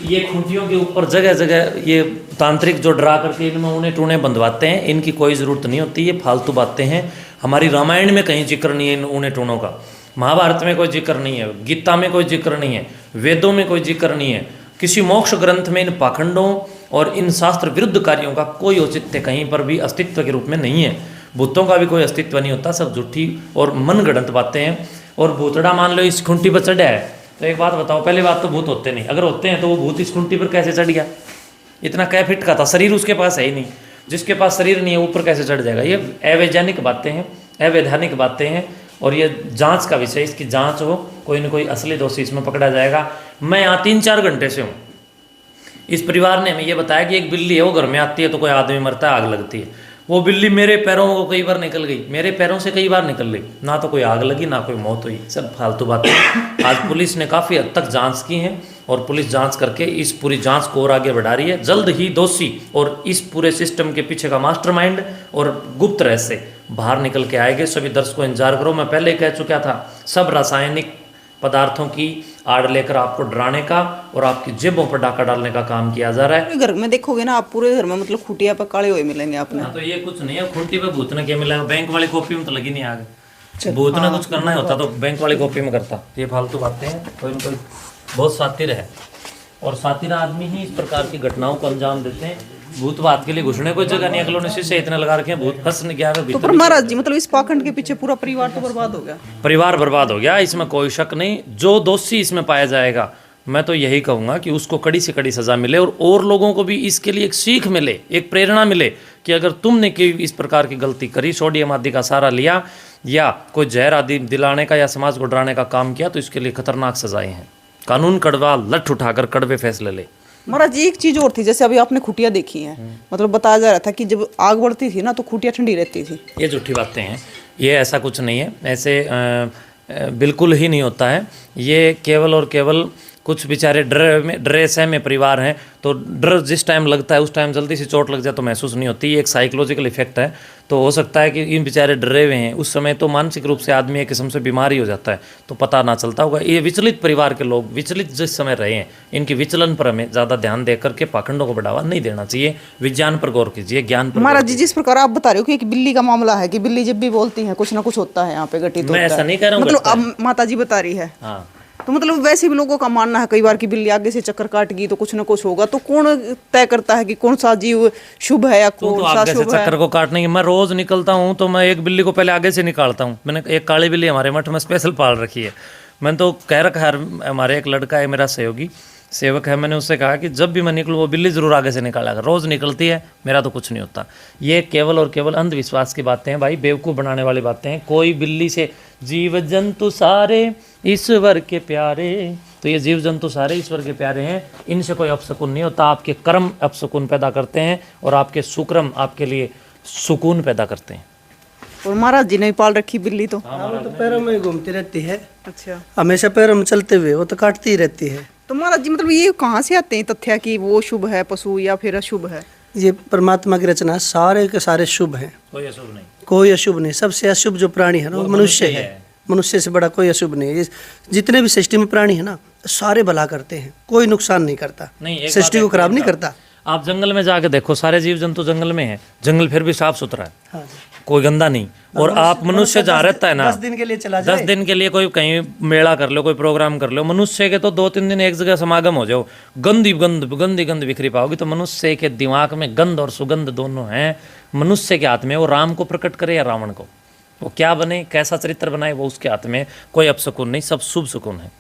ये खूंटियों के ऊपर जगह जगह ये तांत्रिक जो डरा करके इनमें ऊने टूने बंधवाते हैं, इनकी कोई ज़रूरत नहीं होती, ये फालतू बातें हैं। हमारी रामायण में कहीं जिक्र नहीं है इन ऊने टूनों का, महाभारत में कोई जिक्र नहीं है, गीता में कोई जिक्र नहीं है, वेदों में कोई जिक्र नहीं है, किसी मोक्ष ग्रंथ में इन पाखंडों और इन शास्त्र विरुद्ध कार्यों का कोई औचित्य कहीं पर भी अस्तित्व के रूप में नहीं है। भूतों का भी कोई अस्तित्व नहीं होता, सब झूठी और मनगढ़ंत बातें हैं। और भूतड़ा मान लो इस खूंटी पर चढ़ा है, तो एक बात बताओ, पहली बात तो भूत होते नहीं, अगर होते हैं तो वो भूत इस खूंटी पर कैसे चढ़ गया? इतना कै फिट का था, शरीर उसके पास है ही नहीं, जिसके पास शरीर नहीं है ऊपर कैसे चढ़ जाएगा? ये अवैज्ञानिक बातें हैं, अवैधानिक बातें हैं, और ये जांच का विषय, इसकी जांच हो, कोई ना कोई असली दोषी इसमें पकड़ा जाएगा। मैं यहाँ 3-4 घंटे से हूँ, इस परिवार ने हमें ये बताया कि एक बिल्ली है, वो घर में आती है तो कोई आदमी मरता है, आग लगती है, वो बिल्ली मेरे पैरों को कई बार निकल गई, मेरे पैरों से कई बार निकल गई, ना तो कोई आग लगी ना कोई मौत हुई, सब फालतू बातें। आज पुलिस ने काफ़ी हद तक जांच की है, और पुलिस जांच करके इस पूरी जांच को और आगे बढ़ा रही है। जल्द ही दोषी और इस पूरे सिस्टम के पीछे का मास्टरमाइंड और गुप्त रहस्य बाहर निकल के आएंगे। सभी दर्शकों इंतजार करो। मैं पहले ही कह चुका था, सब रासायनिक पदार्थों की आड़ लेकर आपको डराने का और आपकी जेबों पर डाका डालने का काम किया जा रहा है। घर में देखोगे ना आप, पूरे घर में मतलब खुटिया पर काले हुए मिलेंगे आपने। तो ये कुछ नहीं है, खूंटी पे भूत ने क्या मिला? बैंक वाली कॉपी में तो लगी नहीं आग। भूत ने कुछ करना ही होता तो बैंक वाली कॉपी में करता। ये फालतू बातें हैं। कोई न कोई बहुत सातिर है, और सातिर आदमी ही इस प्रकार की घटनाओं को अंजाम देते हैं। भूत बात के लिए घुसने कोई जगह नहीं, अगलों ने शीशे इतने लगा रखे हैं, भूत फंस नहीं गया। तो पर महाराज जी, मतलब इस पाखंड के पीछे पूरा परिवार तो बर्बाद हो गया। परिवार बर्बाद हो गया, इसमें कोई शक नहीं। जो दोषी इसमें पाया जाएगा, मैं तो यही कहूँगा कि उसको कड़ी से कड़ी सज़ा मिले, और लोगों को भी इसके लिए एक सीख मिले, एक प्रेरणा मिले कि अगर तुमने कोई इस प्रकार की गलती करी, सोडियम आदि का सहारा लिया या कोई जहर आदि दिलाने का या समाज को डराने का काम किया, तो इसके लिए खतरनाक सजाएं हैं। कानून कड़वा लठ उठाकर कड़वे फैसले ले। महाराज जी, एक चीज और थी, जैसे अभी आपने खुटिया देखी है, मतलब बताया जा रहा था कि जब आग बढ़ती थी ना तो खुटिया ठंडी रहती थी। ये झूठी बातें हैं, ये ऐसा कुछ नहीं है, ऐसे बिल्कुल ही नहीं होता है। ये केवल और केवल कुछ बेचारे डरे सहमे परिवार हैं, तो डर जिस टाइम लगता है उस टाइम जल्दी से चोट लग जाए तो महसूस नहीं होती। ये एक साइकोलॉजिकल इफेक्ट है। तो हो सकता है कि इन बेचारे डरे हुए हैं, उस समय तो मानसिक रूप से आदमी एक किस्म से बीमार ही हो जाता है, तो पता ना चलता होगा। ये विचलित परिवार के लोग, विचलित जिस समय रहे हैं, इनके विचलन पर हमें ज़्यादा ध्यान दे करके पाखंडों को बढ़ावा नहीं देना चाहिए। विज्ञान पर गौर कीजिए, ज्ञान पर। महाराज जी, जिस प्रकार आप बता रहे हो कि एक बिल्ली का मामला है कि बिल्ली जब भी बोलती है कुछ ना कुछ होता है यहाँ पे घटित। मैं ऐसा नहीं कह रहा हूँ, मतलब अब माता जी बता रही है। हाँ, तो मतलब वैसे भी लोगों का मानना है कई बार कि बिल्ली आगे से चक्कर काट गई तो कुछ ना कुछ होगा। तो कौन तय करता है कि कौन सा जीव शुभ है या कौन सा आगे से शुभ है? चक्कर को काटने की मैं रोज निकलता हूँ तो मैं एक बिल्ली को पहले आगे से निकालता हूँ। मैंने एक काली बिल्ली हमारे मठ में स्पेशल पाल रखी है। मैंने तो कह रखा है, हमारे एक लड़का है मेरा सहयोगी सेवक है, मैंने उससे कहा कि जब भी मैं निकलूँ वो बिल्ली जरूर आगे से निकाला कर। रोज़ निकलती है, मेरा तो कुछ नहीं होता। ये केवल और केवल अंधविश्वास की बातें हैं भाई, बेवकूफ़ बनाने वाली बातें हैं। कोई बिल्ली से जीव जंतु सारे ईश्वर के प्यारे, तो ये जीव जंतु सारे ईश्वर के प्यारे हैं, इनसे कोई अपशकुन नहीं होता। आपके कर्म अपशकुन पैदा करते हैं और आपके सुक्रम आपके लिए सुकून पैदा करते हैं। और महाराज जी ने पाल रखी बिल्ली तो वो तो पैरों में घूमती रहती है, अच्छा, हमेशा पैरों में चलते हुए, वो तो काटती ही रहती है। तो महाराज जी, मतलब ये कहाँ से आते हैं तथ्य कि वो शुभ है पशु या फिर अशुभ है? ये परमात्मा की रचना, सारे के सारे शुभ हैं, कोई अशुभ नहीं, कोई अशुभ नहीं। सबसे अशुभ जो प्राणी है ना वो मनुष्य है। मनुष्य से बड़ा कोई अशुभ नहीं है। जितने भी सृष्टि में प्राणी है ना, सारे भला करते हैं, कोई नुकसान नहीं करता, सृष्टि को खराब नहीं करता। आप जंगल में जाके देखो, सारे जीव जंतु जंगल में हैं, जंगल फिर भी साफ सुथरा है, हाँ, कोई गंदा नहीं। और आप मनुष्य जहाँ रहता है ना, 10 दिन के लिए चला जाए, 10 दिन के लिए कोई कहीं मेला कर लो, कोई प्रोग्राम कर लो, मनुष्य के तो 2-3 दिन एक जगह समागम हो जाओ, गंदी गंद बिखरी पाओगी। तो मनुष्य के दिमाग में गंध और सुगंध दोनों हैं, मनुष्य के हाथ में। वो राम को प्रकट करे या रावण को, वो क्या बने, कैसा चरित्र बनाए, वो उसके हाथ में। कोई अपशकुन नहीं, सब शुभ सुकून है।